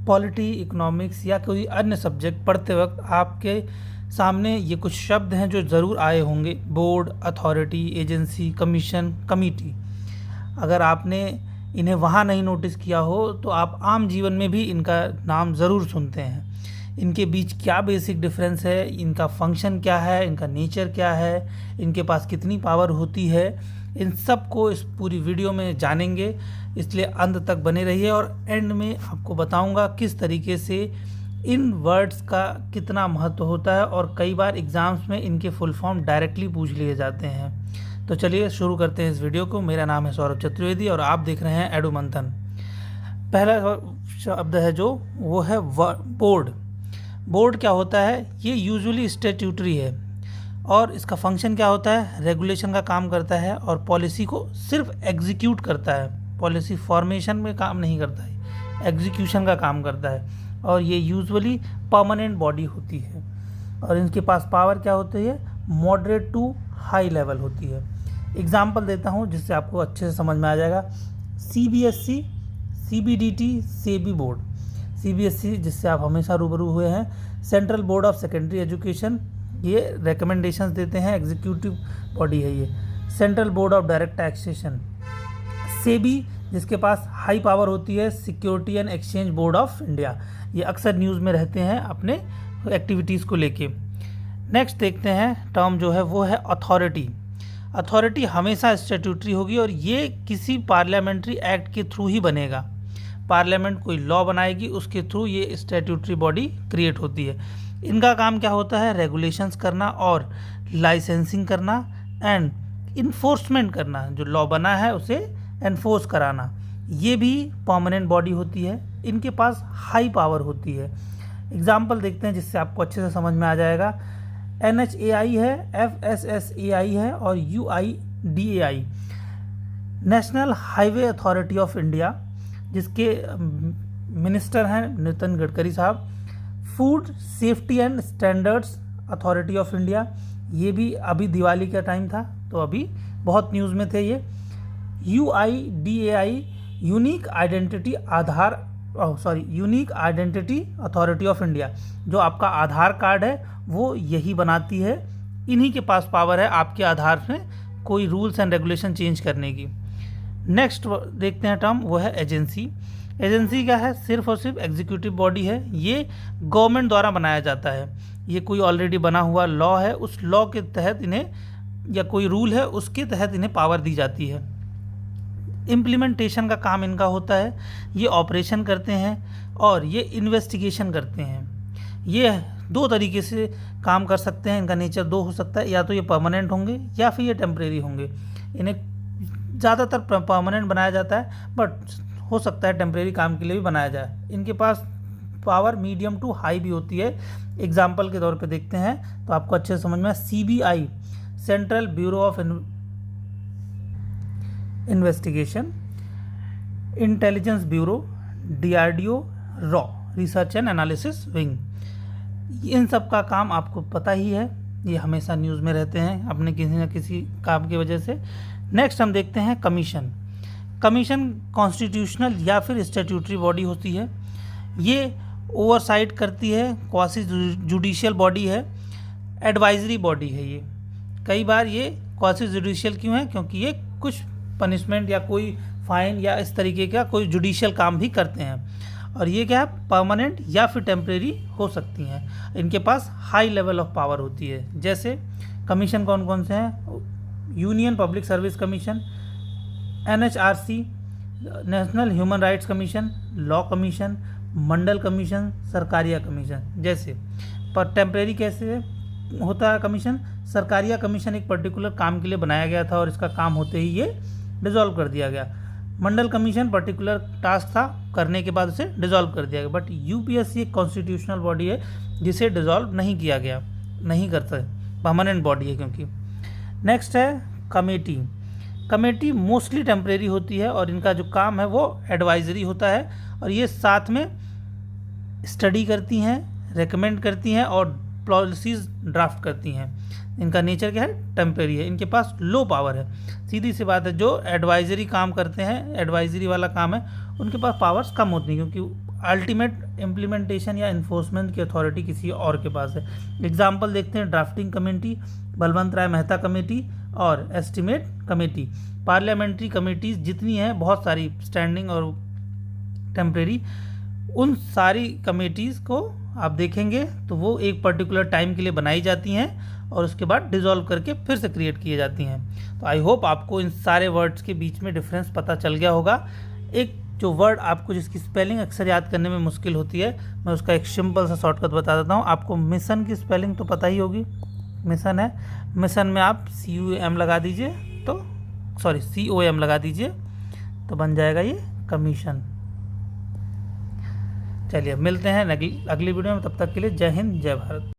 Polity, economics या कोई अन्य सब्जेक्ट पढ़ते वक्त आपके सामने ये कुछ शब्द हैं जो ज़रूर आए होंगे: board, authority, agency, commission, committee. अगर आपने इन्हें वहाँ नहीं नोटिस किया हो तो आप आम जीवन में भी इनका नाम ज़रूर सुनते हैं। इनके बीच क्या बेसिक डिफरेंस है, इनका फंक्शन क्या है, इनका नेचर क्या है, इनके पास कितनी पावर होती है, इन सब को इस पूरी वीडियो में जानेंगे। इसलिए अंत तक बने रहिए और एंड में आपको बताऊंगा किस तरीके से इन वर्ड्स का कितना महत्व होता है और कई बार एग्ज़ाम्स में इनके फुल फॉर्म डायरेक्टली पूछ लिए जाते हैं। तो चलिए शुरू करते हैं इस वीडियो को। मेरा नाम है सौरभ चतुर्वेदी और आप देख रहे हैं एडु मंथन। पहला शब्द है जो वो है बोर्ड। बोर्ड क्या होता है? ये यूजुअली स्टैट्यूटरी है और इसका फंक्शन क्या होता है? रेगुलेशन का काम करता है और पॉलिसी को सिर्फ एग्जीक्यूट करता है। पॉलिसी फॉर्मेशन में काम नहीं करता है, एग्जीक्यूशन का काम करता है। और ये यूजुअली परमानेंट बॉडी होती है और इनके पास पावर क्या होती है? मॉडरेट टू हाई लेवल होती है। एग्जाम्पल देता हूँ जिससे आपको अच्छे से समझ में आ जाएगा। CBSE, CBDT, SEBI board. CBSE जिससे आप हमेशा रूबरू हुए हैं, central board of secondary education, ये रिकमेंडेशंस देते हैं, एग्जीक्यूटिव बॉडी है ये। Central board of direct taxation. SEBI जिसके पास हाई पावर होती है, security and exchange board of India. ये अक्सर न्यूज़ में रहते हैं अपने एक्टिविटीज़ को लेके। नेक्स्ट देखते हैं टर्म जो है वो है अथॉरिटी। अथॉरिटी हमेशा स्टैट्यूटरी होगी और ये किसी पार्लियामेंट्री एक्ट के थ्रू ही बनेगा। पार्लियामेंट कोई लॉ बनाएगी, उसके थ्रू ये स्टैट्यूटरी बॉडी क्रिएट होती है। इनका काम क्या होता है? रेगुलेशंस करना और लाइसेंसिंग करना एंड इन्फोर्समेंट करना, जो लॉ बना है उसे एनफोर्स कराना। ये भी परमानेंट बॉडी होती है। इनके पास हाई पावर होती है। एग्जाम्पल देखते हैं जिससे आपको अच्छे से समझ में आ जाएगा। NHAI है, FSSAI है और UIDAI, national highway authority of India, जिसके मिनिस्टर हैं नितिन गडकरी साहब। Food safety and standards authority of India, ये भी अभी दिवाली का टाइम था तो अभी बहुत न्यूज़ में थे ये। UIDAI, unique identity authority of India, जो आपका आधार कार्ड है वो यही बनाती है। इन्हीं के पास पावर है आपके आधार में कोई रूल्स एंड रेगुलेशन चेंज करने की। नेक्स्ट देखते हैं टर्म, वो है एजेंसी। एजेंसी क्या है? सिर्फ और सिर्फ एग्जीक्यूटिव बॉडी है। ये गवर्नमेंट द्वारा बनाया जाता है। ये कोई ऑलरेडी बना हुआ लॉ है, उस लॉ के तहत इन्हें, या कोई रूल है उसके तहत इन्हें पावर दी जाती है। इम्प्लीमेंटेशन का काम इनका होता है। ये ऑपरेशन करते हैं और ये इन्वेस्टिगेशन करते हैं। ये दो तरीके से काम कर सकते हैं। इनका नेचर दो हो सकता है, या तो ये परमानेंट होंगे या फिर ये टेम्परेरी होंगे। इन्हें ज़्यादातर परमानेंट बनाया जाता है, बट हो सकता है टेम्परेरी काम के लिए भी बनाया जाए। इनके पास पावर मीडियम टू हाई भी होती है। एग्जाम्पल के तौर पे देखते हैं तो आपको अच्छे से समझ में। CBI, central bureau of investigation, intelligence bureau, DRDO, रॉ, रिसर्च एंड एनालिसिस विंग। इन सब का काम आपको पता ही है, ये हमेशा न्यूज़ में रहते हैं अपने किसी न किसी काम की वजह से। नेक्स्ट हम देखते हैं कमीशन। कमीशन कॉन्स्टिट्यूशनल या फिर स्टैट्यूटरी बॉडी होती है। ये ओवरसाइट करती है, क्वासी जुडिशियल बॉडी है, एडवाइजरी बॉडी है ये। कई बार ये क्वासी जुडिशियल क्यों है? क्योंकि ये कुछ पनिशमेंट या कोई फाइन या इस तरीके का कोई जुडिशियल काम भी करते हैं। और ये क्या है? परमानेंट या फिर टेम्परेरी हो सकती हैं। इनके पास हाई लेवल ऑफ पावर होती है। जैसे कमीशन कौन कौन से हैं? Union public service commission, NHRC, national human rights commission, law commission, Mandal commission, Sarkaria commission. जैसे पर टेम्परेरी कैसे होता है कमीशन? सरकारिया कमीशन एक पर्टिकुलर काम के लिए बनाया गया था और इसका काम होते ही ये डिसॉल्व कर दिया गया। मंडल कमीशन पर्टिकुलर टास्क था, करने के बाद उसे डिसॉल्व कर दिया गया। बट UPSC एक कॉन्स्टिट्यूशनल बॉडी है जिसे डिसॉल्व नहीं किया गया, नहीं करता, परमानेंट बॉडी है क्योंकि। नेक्स्ट है कमेटी। कमेटी मोस्टली टेम्परेरी होती है और इनका जो काम है वो एडवाइजरी होता है और ये साथ में स्टडी करती हैं, रेकमेंड करती हैं और पॉलिसीज़ ड्राफ्ट करती हैं। इनका नेचर क्या है? टेम्परेरी है। इनके पास लो पावर है, सीधी सी बात है। जो एडवाइजरी काम करते हैं, एडवाइजरी वाला काम है, उनके पास पावर्स कम होती हैं क्योंकि अल्टीमेट इम्प्लीमेंटेशन या इन्फोर्समेंट की अथॉरिटी किसी और के पास है। एग्जाम्पल देखते हैं, ड्राफ्टिंग कमेटी, बलवंत राय मेहता कमेटी और एस्टीमेट कमेटी। पार्लियामेंट्री कमेटीज जितनी हैं, बहुत सारी स्टैंडिंग और टेम्परेरी, उन सारी कमेटीज़ को आप देखेंगे तो वो एक पर्टिकुलर टाइम के लिए बनाई जाती हैं और उसके बाद डिसॉल्व करके फिर से क्रिएट की जाती हैं। तो आई होप आपको इन सारे वर्ड्स के बीच में डिफरेंस पता चल गया होगा। एक जो वर्ड आपको जिसकी स्पेलिंग अक्सर याद करने में मुश्किल होती है, मैं उसका एक सिंपल सा शॉर्टकट बता देता हूँ। आपको मिशन की स्पेलिंग तो पता ही होगी, मिशन है, मिशन में आप CUM लगा दीजिए तो COM लगा दीजिए तो बन जाएगा ये कमीशन। चलिए मिलते हैं अगली वीडियो में, तब तक के लिए जय हिंद जय भारत।